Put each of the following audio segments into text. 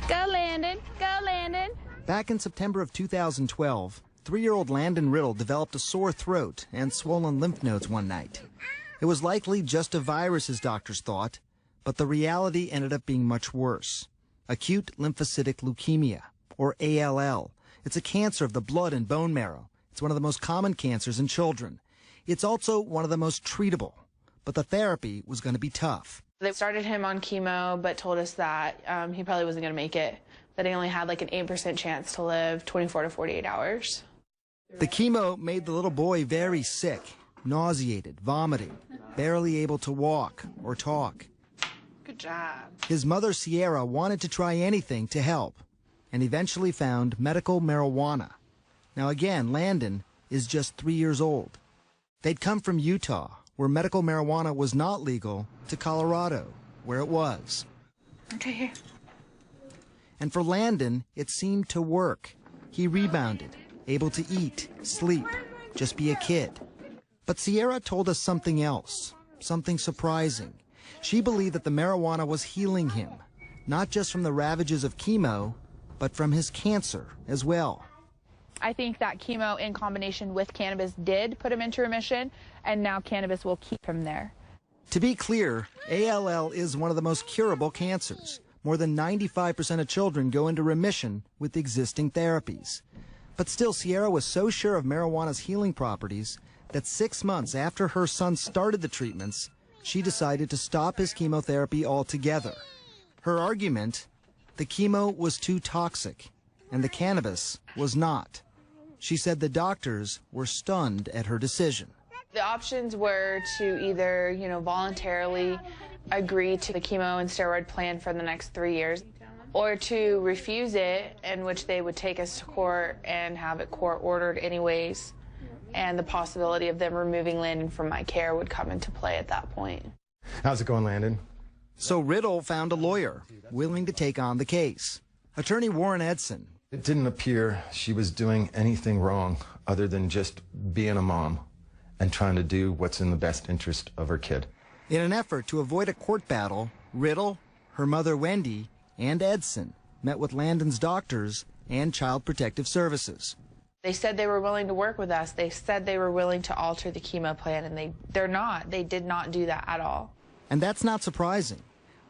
Go, Landon. Go, Landon. Back in September of 2012, 3-year-old Landon Riddle developed a sore throat and swollen lymph nodes one night. It was likely just a virus, his doctors thought, but the reality ended up being much worse. Acute lymphocytic leukemia, or ALL. It's a cancer of the blood and bone marrow. It's one of the most common cancers in children. It's also one of the most treatable, but the therapy was going to be tough. They started him on chemo, but told us that he probably wasn't going to make it, that he only had like an 8% chance to live 24 to 48 hours. The chemo made the little boy very sick, nauseated, vomiting, barely able to walk or talk. Good job. His mother, Sierra, wanted to try anything to help and eventually found medical marijuana. Now again, Landon is just 3 years old. They'd come from Utah, where medical marijuana was not legal, to Colorado, where it was. Okay, here. And for Landon, it seemed to work. He rebounded, able to eat, sleep, just be a kid. But Sierra told us something else, something surprising. She believed that the marijuana was healing him, not just from the ravages of chemo, but from his cancer as well. I think that chemo in combination with cannabis did put him into remission, and now cannabis will keep him there. To be clear, ALL is one of the most curable cancers. More than 95% of children go into remission with existing therapies. But still, Sierra was so sure of marijuana's healing properties that 6 months after her son started the treatments, she decided to stop his chemotherapy altogether. Her argument, the chemo was too toxic, and the cannabis was not. She said the doctors were stunned at her decision. The options were to either, voluntarily agree to the chemo and steroid plan for the next 3 years, or to refuse it, in which they would take us to court and have it court-ordered anyways, and the possibility of them removing Landon from my care would come into play at that point. How's it going, Landon? So Riddle found a lawyer willing to take on the case. Attorney Warren Edson. It didn't appear she was doing anything wrong other than just being a mom and trying to do what's in the best interest of her kid. In an effort to avoid a court battle, Riddle, her mother Wendy, and Edson met with Landon's doctors and Child Protective Services. They said they were willing to work with us. They said they were willing to alter the chemo plan, and they're not. They did not do that at all. And that's not surprising.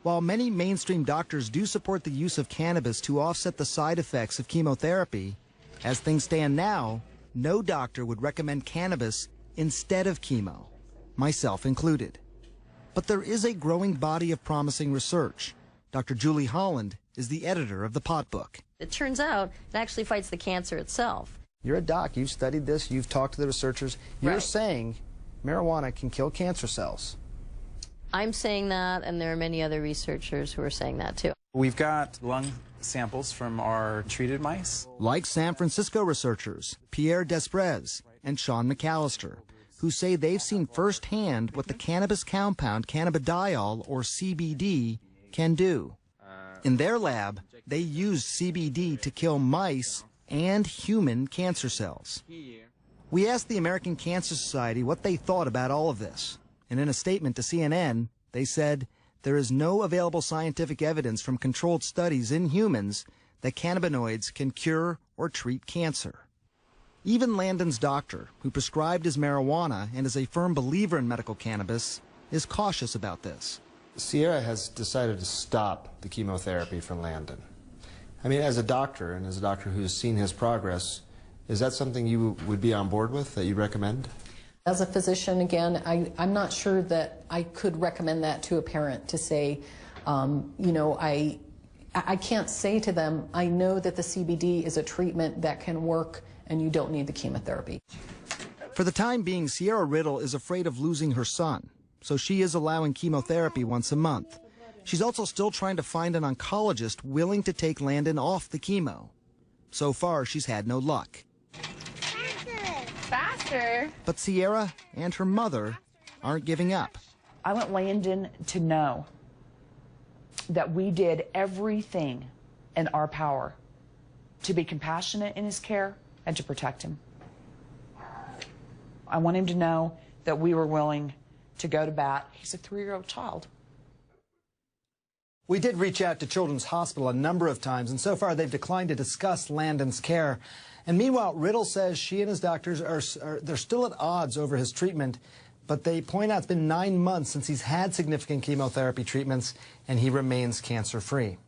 While many mainstream doctors do support the use of cannabis to offset the side effects of chemotherapy, as things stand now, no doctor would recommend cannabis instead of chemo, myself included. But there is a growing body of promising research. Dr. Julie Holland is the editor of the Pot Book. It turns out it actually fights the cancer itself. You're a doc, you've studied this, you've talked to the researchers. You're Right. saying marijuana can kill cancer cells. I'm saying that, and there are many other researchers who are saying that too. We've got lung samples from our treated mice. Like San Francisco researchers Pierre Desprez and Sean McAllister, who say they've seen firsthand what the cannabis compound cannabidiol, or CBD, can do. In their lab, they used CBD to kill mice and human cancer cells. We asked the American Cancer Society what they thought about all of this. And in a statement to CNN, they said, there is no available scientific evidence from controlled studies in humans that cannabinoids can cure or treat cancer. Even Landon's doctor, who prescribed his marijuana and is a firm believer in medical cannabis, is cautious about this. Sierra has decided to stop the chemotherapy for Landon. I mean, as a doctor, and as a doctor who's seen his progress, is that something you would be on board with, that you recommend? As a physician, again, I'm not sure that I could recommend that to a parent, to say, I can't say to them, I know that the CBD is a treatment that can work and you don't need the chemotherapy. For the time being, Sierra Riddle is afraid of losing her son, so she is allowing chemotherapy once a month. She's also still trying to find an oncologist willing to take Landon off the chemo. So far, she's had no luck. Faster. But Sierra and her mother aren't giving up. I want Landon to know that we did everything in our power to be compassionate in his care and to protect him. I want him to know that we were willing to go to bat. He's a 3-year-old child. We did reach out to Children's Hospital a number of times, and so far they've declined to discuss Landon's care. And meanwhile, Riddle says she and his doctors they're still at odds over his treatment, but they point out it's been 9 months since he's had significant chemotherapy treatments, and he remains cancer-free.